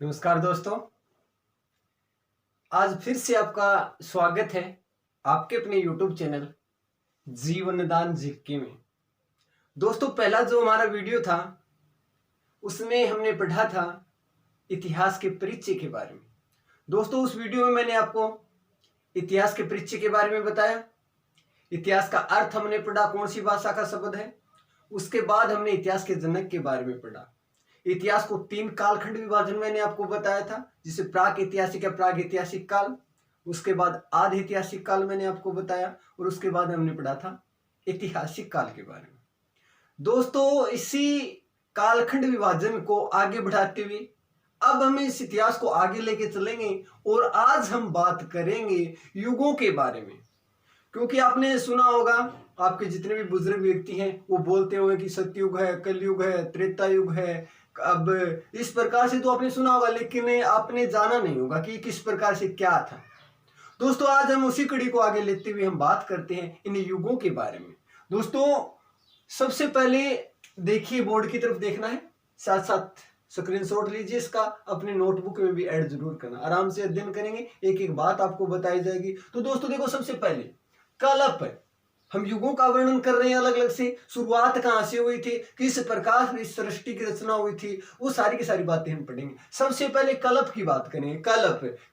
नमस्कार दोस्तों। आज फिर से आपका स्वागत है आपके अपने YouTube चैनल जीवनदान जीके में। दोस्तों, पहला जो हमारा वीडियो था उसमें हमने पढ़ा था इतिहास के परिचय के बारे में। दोस्तों, उस वीडियो में मैंने आपको इतिहास के परिचय के बारे में बताया। इतिहास का अर्थ हमने पढ़ा, कौन सी भाषा का शब्द है। उसके बाद हमने इतिहास के जनक के बारे में पढ़ा। इतिहास को 3 कालखंड विभाजन मैंने आपको बताया था, जिसे प्राक ऐतिहासिक या प्राग ऐतिहासिक काल, उसके बाद आधि ऐतिहासिक काल मैंने आपको बताया, और उसके बाद हमने पढ़ा था ऐतिहासिक काल के बारे में। दोस्तों, इसी कालखंड विभाजन को आगे बढ़ाते हुए अब हम इस इतिहास को आगे लेके चलेंगे और आज हम बात करेंगे युगों के बारे में। क्योंकि आपने सुना होगा, आपके जितने भी बुजुर्ग व्यक्ति हैं वो बोलते हुए कि सतयुग है, कलयुग है, त्रेता युग है। अब इस प्रकार से तो आपने सुना होगा, लेकिन आपने जाना नहीं होगा कि किस प्रकार से क्या था। दोस्तों, आज हम उसी कड़ी को आगे लेते हुए हम बात करते हैं इन युगों के बारे में। दोस्तों, सबसे पहले देखिए, बोर्ड की तरफ देखना है, साथ साथ स्क्रीनशॉट लीजिए इसका, अपने नोटबुक में भी ऐड जरूर करना। आराम से अध्ययन करेंगे, एक एक बात आपको बताई जाएगी। तो दोस्तों देखो, सबसे पहले कल्प, हम युगों का वर्णन कर रहे हैं अलग अलग से। शुरुआत कहां से हुई थी, किस प्रकार इस सृष्टि की रचना हुई थी, वो सारी की सारी बातें हम पढ़ेंगे। सबसे पहले कल्प की बात करेंगे।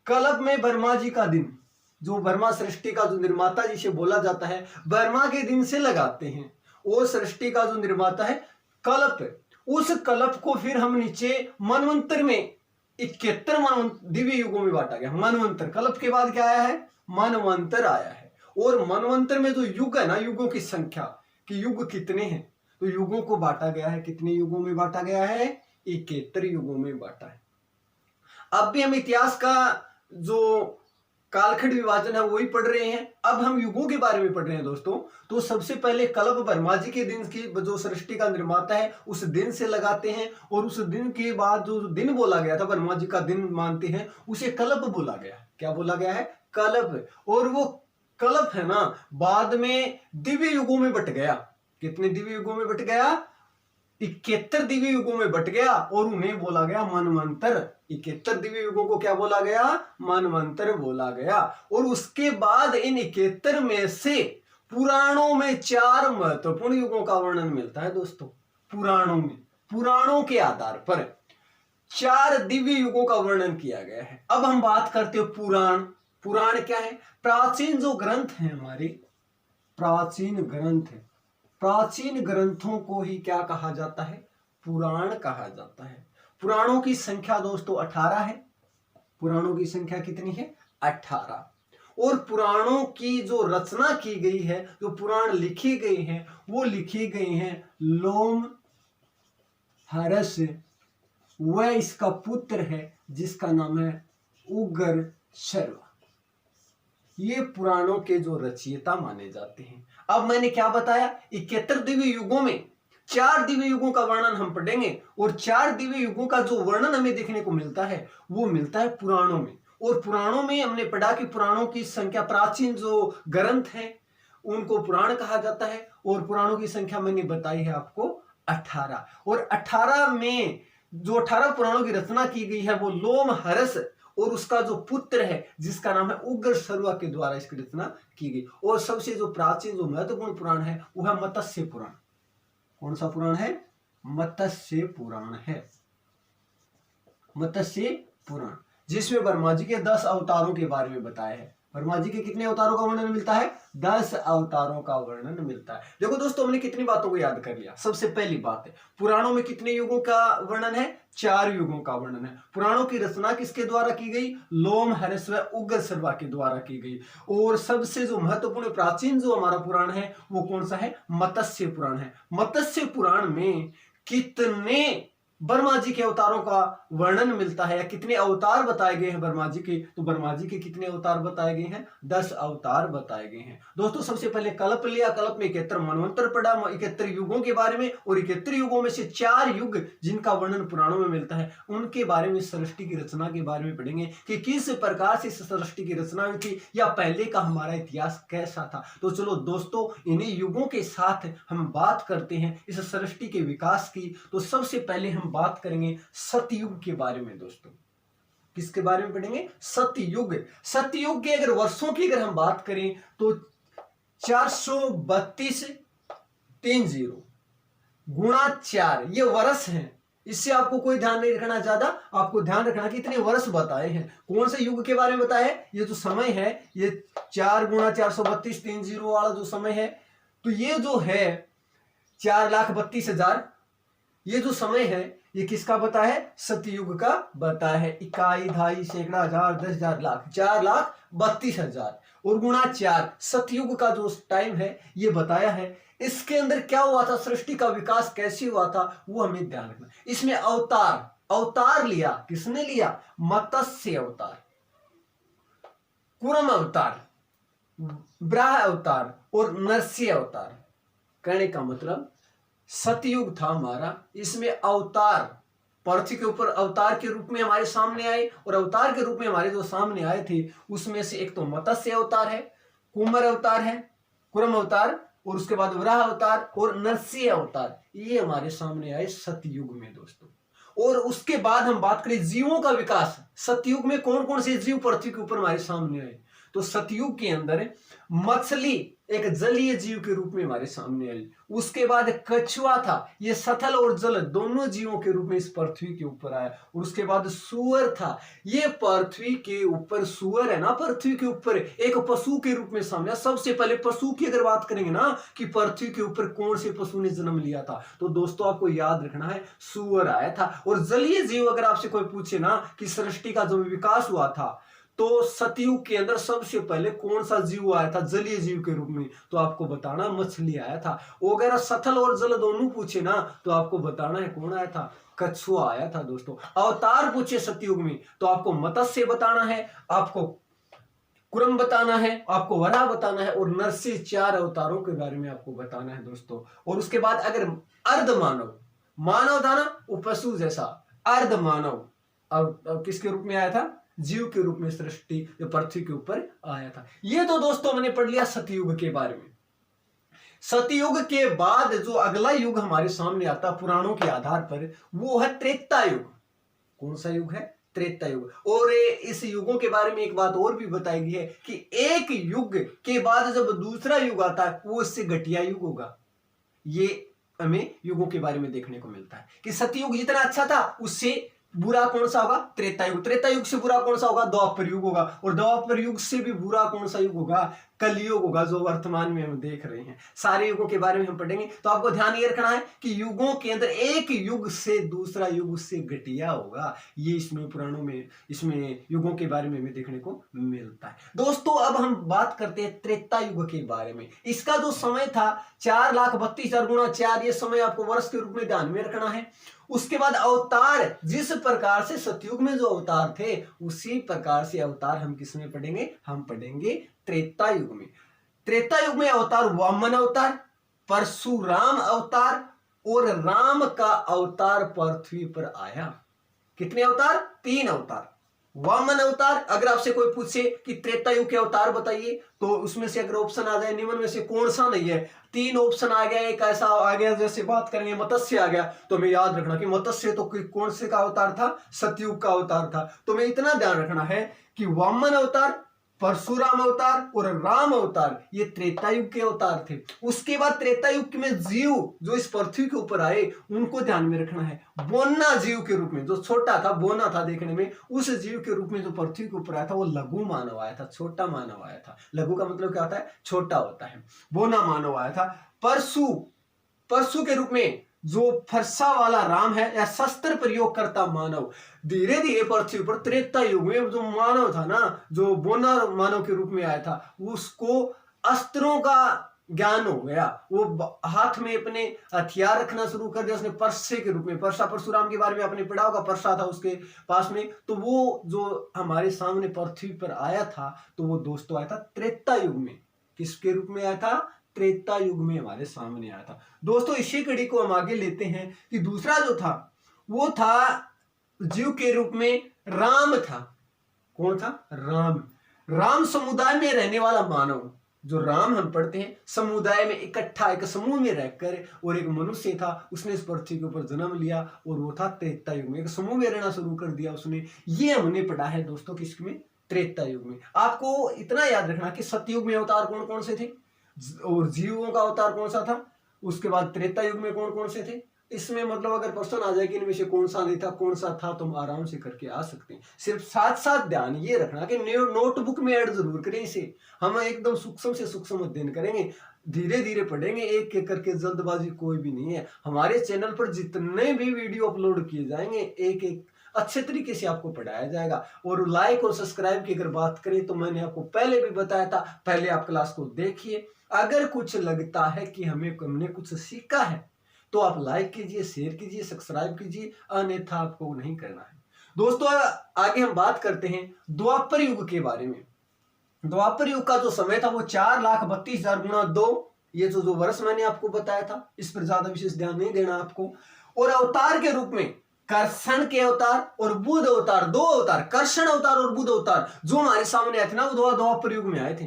कल्प में ब्रह्मा जी का दिन, जो ब्रह्मा सृष्टि का जो निर्माता जिसे बोला जाता है, ब्रह्मा के दिन से लगाते हैं। और सृष्टि का जो निर्माता है कल्प, उस कल्प को फिर हम नीचे मनवंतर में 71 दिव्य युगों में बांटा गया। मनवंतर, कल्प के बाद क्या आया है? मनवंतर आया है। और मनवंतर में जो युग है ना, युगों की संख्या, कि युग कितने हैं, तो युगों को बांटा गया है। कितने युगों में बांटा गया है? 71 युगों में बांटा है। अब भी हम इतिहास का जो कालखंड विभाजन है वही पढ़ रहे हैं। अब हम युगों के बारे में पढ़ रहे हैं दोस्तों। तो सबसे पहले कल्प ब्रह्मा जी के दिन की, जो सृष्टि का निर्माता है, उस दिन से लगाते हैं। और उस दिन के बाद जो दिन बोला गया था, ब्रह्मा जी का दिन मानते हैं, उसे कल्प बोला गया। क्या बोला गया है? कल्प। और वो कल्प है ना, बाद में दिव्य युगों में बट गया। कितने दिव्य युगों में बट गया? 71 दिव्य युगों में बट गया, और उन्हें बोला गया मनवंतर। 71 दिव्य युगों को क्या बोला गया? मनवंतर बोला गया। और उसके बाद इन 71 में से पुराणों में 4 महत्वपूर्ण युगों का वर्णन मिलता है दोस्तों। पुराणों में, पुराणों के आधार पर 4 दिव्य युगों का वर्णन किया गया है। अब हम बात करते हैं पुराण। पुराण क्या है? प्राचीन जो ग्रंथ हैं हमारे, प्राचीन ग्रंथ है, प्राचीन ग्रंथों को ही क्या कहा जाता है? पुराण कहा जाता है। पुराणों की संख्या दोस्तों 18 है। पुराणों की संख्या कितनी है? 18। और पुराणों की जो रचना की गई है, जो पुराण लिखे गए हैं, वो लिखे गए हैं लोम हर्ष, वह इसका पुत्र है जिसका नाम है उग्र सर्वा। ये पुराणों के जो रचयिता माने जाते हैं। अब मैंने क्या बताया? 71 दिव्य युगों में 4 दिव्य युगों का वर्णन हम पढ़ेंगे। और 4 दिव्य युगों का जो वर्णन हमें देखने को मिलता है, वो मिलता है पुराणों में। और पुराणों में हमने पढ़ा कि पुराणों की संख्या, प्राचीन जो ग्रंथ हैं उनको पुराण कहा जाता है। और पुराणों की संख्या मैंने बताई है आपको 18। और 18 में जो 18 पुराणों की रचना की गई है, वो लोम हर्ष और उसका जो पुत्र है जिसका नाम है उग्र सर्वा के द्वारा इसकी रचना की गई। और सबसे जो प्राचीन, जो महत्वपूर्ण पुराण है, वो है मत्स्य पुराण। कौन सा पुराण है? मत्स्य पुराण है। मत्स्य पुराण, जिसमें ब्रह्मा जी के 10 अवतारों के बारे में बताया है। ब्रह्मा जी के कितने अवतारों का वर्णन मिलता है? 10 अवतारों का वर्णन मिलता है। देखो दोस्तों, हमने कितनी बातों को याद कर लिया। सबसे पहली बात है, पुराणों में कितने युगों का वर्णन है? 4 युगों का वर्णन है। पुराणों की रचना किसके द्वारा की गई? लोम हर्ष व उग्र सर्वा के द्वारा की गई। और सबसे जो महत्वपूर्ण प्राचीन जो हमारा पुराण है, वो कौन सा है? मत्स्य पुराण है। मत्स्य पुराण में कितने ब्रह्मा जी के अवतारों का वर्णन मिलता है, या कितने अवतार बताए गए हैं ब्रह्मा जी के? तो ब्रह्मा जी के कितने अवतार बताए गए हैं? 10 अवतार बताए गए हैं। दोस्तों, सबसे पहले कल्प लिया। कल्प में 71 मनवंतर पढ़ा, 71 युगों के बारे में। और 71 युगों में से 4 युग जिनका वर्णन पुराणों में मिलता है, उनके बारे में, सृष्टि की रचना के बारे में पढ़ेंगे कि किस प्रकार से सृष्टि की रचना हुई थी, या पहले का हमारा इतिहास कैसा था। तो चलो दोस्तों, इन्हीं युगों के साथ हम बात करते हैं इस सृष्टि के विकास की। तो सबसे पहले हम बात करेंगे सतयुग के बारे में। दोस्तों, किसके बारे में पढ़ेंगे? सतयुग। सतयुग के अगर वर्षों की अगर हम बात करें तो 432 गुणा 4 ये वर्ष हैं। इससे आपको कोई ध्यान नहीं रखना, ज्यादा आपको ध्यान रखना कि इतने वर्ष बताए हैं। कौन से युग के बारे में बताया है? ये जो समय है, ये 4 गुणा 432 वाला जो समय है, तो ये जो है 4,32,000, ये जो समय है ये किसका बता है? सतयुग का बता है। इकाई, दहाई, सैकड़ा, हजार, 10,000, लाख, 4,32,000 और गुणा 4 सतयुग का जो टाइम है ये बताया है। इसके अंदर क्या हुआ था, सृष्टि का विकास कैसे हुआ था, वो हमें ध्यान रखना। इसमें अवतार लिया, किसने लिया? मत्स्य अवतार, कूर्म अवतार, वराह अवतार और नरसिंह अवतार। कहने का मतलब सतयुग था हमारा, इसमें अवतार पृथ्वी के ऊपर अवतार के रूप में हमारे सामने आए, और अवतार के रूप में हमारे जो सामने आए थे उसमें से एक तो मत्स्य अवतार है, कुमार अवतार है, कूर्म अवतार, और उसके बाद वराह अवतार और नरसिंह अवतार, ये हमारे सामने आए सतयुग में दोस्तों। और उसके बाद हम बात करें जीवों का विकास, सतयुग में कौन कौन से जीव पृथ्वी के ऊपर हमारे सामने आए, तो सतयुग के अंदर मछली एक जलीय जीव के रूप में हमारे सामने आई। उसके बाद कछुआ था, ये सथल और जल दोनों जीवों के रूप में इस पृथ्वी के ऊपर आया। और उसके बाद सुअर था, ये पृथ्वी के ऊपर सुअर है ना, पृथ्वी के ऊपर एक पशु के रूप में सामने। सबसे पहले पशु की अगर बात करेंगे ना कि पृथ्वी के ऊपर कौन से पशु ने जन्म लिया था, तो दोस्तों आपको याद रखना है सुअर आया था। और जलीय जीव अगर आपसे कोई पूछे ना कि सृष्टि का जो विकास हुआ था, तो सतयुग के अंदर सबसे पहले कौन सा जीव आया था जलीय जीव के रूप में, तो आपको बताना मछली आया था। अगर सथल और जल दोनों पूछे ना तो आपको बताना है कौन आया था, कछुआ आया था दोस्तों। अवतार पूछे सतयुग में तो आपको मत्स्य बताना है, आपको कुर्म बताना है, आपको वराह बताना है, और नरसिंह 4 अवतारों के बारे में आपको बताना है दोस्तों। और उसके बाद अगर अर्ध मानव था ना, वो पशु जैसा, अर्ध मानव अब किसके रूप में आया था? जीव के रूप में सृष्टि जो पृथ्वी के ऊपर आया था। ये तो दोस्तों मैंने पढ़ लिया सतयुग के बारे में। सतयुग के बाद जो अगला युग हमारे सामने आता पुराणों के आधार पर, वो है त्रेता युग। कौन सा युग है? त्रेता युग। और इस युगों के बारे में एक बात और भी बताई गई है कि एक युग के बाद जब दूसरा युग आता है वो इससे घटिया युग होगा। ये हमें युगों के बारे में देखने को मिलता है कि सतयुग जितना अच्छा था उससे बुरा कौन सा होगा? त्रेता युग। त्रेता युग से बुरा कौन सा होगा? द्वापर युग होगा। और द्वापर युग से भी बुरा कौन सा युग होगा? कलयुग होगा, जो वर्तमान में हम देख रहे हैं। सारे युगों के बारे में हम पढ़ेंगे, तो आपको ध्यान ये रखना है कि युगों के अंदर एक युग से दूसरा युग उससे घटिया होगा। ये इसमें पुराणों में इसमें युगों के बारे में हमें देखने को मिलता है दोस्तों। अब हम बात करते हैं त्रेता युग के बारे में। इसका जो समय था 4,32,000 गुणा 4, ये समय आपको वर्ष के रूप में ध्यान में रखना है। उसके बाद अवतार, जिस प्रकार से सतयुग में जो अवतार थे उसी प्रकार से अवतार हम किसमें पढ़ेंगे? हम पढ़ेंगे त्रेता युग में। त्रेता युग में अवतार वामन अवतार, परशुराम अवतार और राम का अवतार पृथ्वी पर आया। कितने अवतार? 3 अवतार। वामन अवतार, अगर आपसे कोई पूछे कि त्रेता युग के अवतार बताइए तो उसमें से अगर ऑप्शन आ जाए निम्न में से कौन सा नहीं है, 3 ऑप्शन आ गया, एक ऐसा आ गया जैसे बात करेंगे मत्स्य आ गया, तो हमें याद रखना कि मत्स्य तो कौन से का अवतार था? सतयुग का अवतार था। तो हमें इतना ध्यान रखना है कि वामन अवतार, परशुराम अवतार और राम अवतार ये त्रेता युग के अवतार थे। उसके बाद त्रेता युग में जीव जो इस पृथ्वी के ऊपर आए उनको ध्यान में रखना है। बोना जीव के रूप में, जो छोटा था, बोना था देखने में, उस जीव के रूप में जो पृथ्वी के ऊपर आया था वो लघु मानव आया था, छोटा मानव आया था। लघु का मतलब क्या होता है? छोटा होता है। बोना मानव आया था। परशु के रूप में जो फरसा वाला राम है या शस्त्र प्रयोग करता मानव, धीरे धीरे पृथ्वी पर त्रेता युग में जो मानव था ना, जो बोना मानव के रूप में आया था, उसको अस्त्रों का ज्ञान हो गया। वो हाथ में अपने हथियार रखना शुरू कर दिया उसने, परसे के रूप में। परसा, परशुराम के बारे में आपने पढ़ा होगा, परसा था उसके पास में। तो वो जो हमारे सामने पृथ्वी पर आया था, तो वो दोस्तों आया था त्रेता युग में। किसके रूप में आया था? त्रेता युग में हमारे सामने आया था दोस्तों। इसी कड़ी को हम आगे लेते हैं कि दूसरा जो था वो था जीव के रूप में राम था। कौन था? राम। राम समुदाय में रहने वाला मानव, जो राम हम पढ़ते हैं, समुदाय में इकट्ठा एक समूह में रहकर, और एक मनुष्य था, उसने इस पृथ्वी के ऊपर जन्म लिया और वो था त्रेता युग में, एक समूह में रहना शुरू कर दिया उसने। ये हमने पढ़ा है दोस्तों किसमें, त्रेता युग में। आपको इतना याद रखना कि सतयुग में अवतार कौन कौन से थे और जीवों का अवतार कौन सा था, उसके बाद त्रेता युग में कौन कौन से थे। इसमें मतलब अगर प्रश्न आ जाए कि इनमें से कौन सा नहीं था कौन सा था, तुम आराम से करके आ सकते हैं। सिर्फ साथ साथ ध्यान ये रखना कि नोटबुक में ऐड जरूर करें इसे। हम एकदम सूक्ष्म से सूक्ष्म अध्ययन करेंगे, धीरे धीरे पढ़ेंगे, एक एक करके, जल्दबाजी कोई भी नहीं है। हमारे चैनल पर जितने भी वीडियो अपलोड किए जाएंगे एक एक अच्छे तरीके से आपको पढ़ाया जाएगा। और लाइक और सब्सक्राइब की अगर बात करें तो मैंने आपको पहले भी बताया था, पहले आप क्लास को देखिए। अगर कुछ लगता है कि हमने कुछ सीखा है तो आप लाइक कीजिए, शेयर कीजिए, सब्सक्राइब कीजिए, अन्यथा आपको नहीं करना है। दोस्तों आगे हम बात करते हैं द्वापर युग के बारे में। द्वापर युग का जो समय था वो 4,32,000 गुणा 2, ये जो वर्ष मैंने आपको बताया था, इस पर ज्यादा विशेष ध्यान नहीं देना आपको। और अवतार के रूप में कर्षण के अवतार और बुध अवतार, दो अवतार, कर्षण अवतार और बुध अवतार जो हमारे सामने आए थे ना, वो द्वापर युग में आए थे।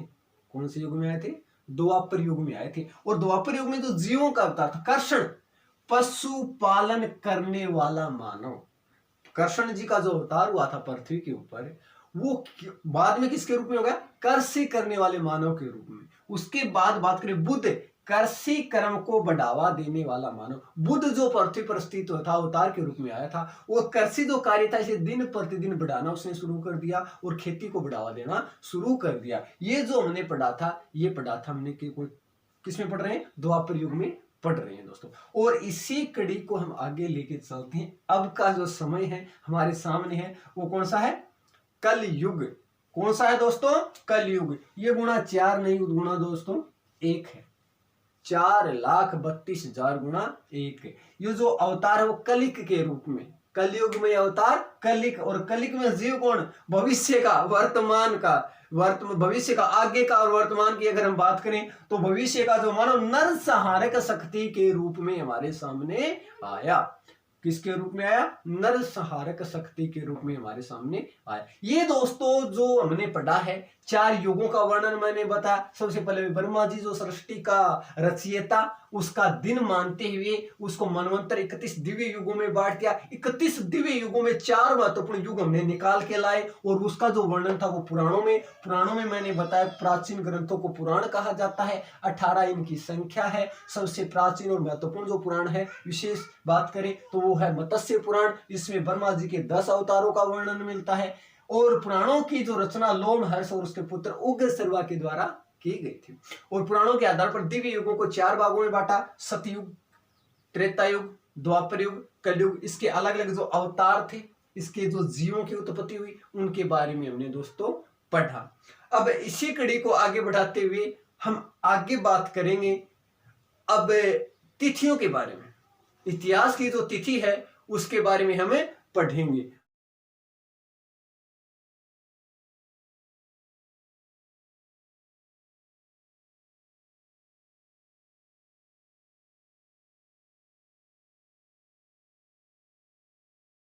कौन से युग में आए थे, द्वापर युग में आए थे। और द्वापर युग में जो जीवों का अवतार था कर्षण, पशुपालन करने वाला मानव। कर्षण जी का जो अवतार हुआ था पृथ्वी के ऊपर, वो बाद में किसके रूप में हो गया, कृषि करने वाले मानव के रूप में। उसके बाद बात करें बुद्ध, कृषि कर्म को बढ़ावा देने वाला मानव। बुद्ध जो पृथ्वी पर स्थित था, अवतार के रूप में आया था, वो कृषि जो कार्य था इसे दिन प्रतिदिन बढ़ाना उसने शुरू कर दिया और खेती को बढ़ावा देना शुरू कर दिया। ये जो हमने पढ़ा था, ये पढ़ा था हमने कि कोई किसमें पढ़ रहे हैं, द्वापर युग में पढ़ रहे हैं दोस्तों। और इसी कड़ी को हम आगे लेके चलते हैं। अब का जो समय है हमारे सामने है वो कौन सा है, कल युग। कौन सा है दोस्तों, कल युग। ये गुणा 4 नहीं, गुणा दोस्तों 1 है। 4,32,000 गुणा 1 है। ये जो अवतार है वो कलिक के रूप में, कलयुग में अवतार कलिक। और कलिक में जीव कौन, भविष्य का, वर्तमान का, भविष्य का, आगे का। और वर्तमान की अगर हम बात करें तो भविष्य का जो मानव नरसंहारक शक्ति के रूप में हमारे सामने आया। किसके रूप में आया, नरसंहारक शक्ति के रूप में हमारे सामने आया। ये दोस्तों जो हमने पढ़ा है, 4 युगों का वर्णन मैंने बताया। सबसे पहले ब्रह्मा जी जो सृष्टि का रचयिता, उसका दिन मानते हुए उसको मनवंतर 31 दिव्य युगों में बांट दिया। 31 दिव्य युगों में 4 महत्वपूर्ण युग हमने निकाल के लाए और उसका जो वर्णन था वो पुराणों में मैंने बताया। प्राचीन ग्रंथों को पुराण कहा जाता है, 18 इनकी संख्या है। सबसे प्राचीन और महत्वपूर्ण जो पुराण है, विशेष बात करें तो वो है मत्स्य पुराण। इसमें ब्रह्मा जी के 10 अवतारों का वर्णन मिलता है। और पुराणों की जो रचना लोमहर्ष और उसके पुत्र उग्रसेन के द्वारा की गई थी। और पुराणों के आधार पर दिव्य युगों को 4 भागों में बांटा, सतयुग, त्रेता युग, द्वापर युग, कलयुग। इसके अलग अलग जो अवतार थे, इसके जो जीवों की उत्पत्ति हुई, उनके बारे में हमने दोस्तों पढ़ा। अब इसी कड़ी को आगे बढ़ाते हुए हम आगे बात करेंगे अब तिथियों के बारे में। इतिहास की जो तिथि है उसके बारे में हमें पढ़ेंगे।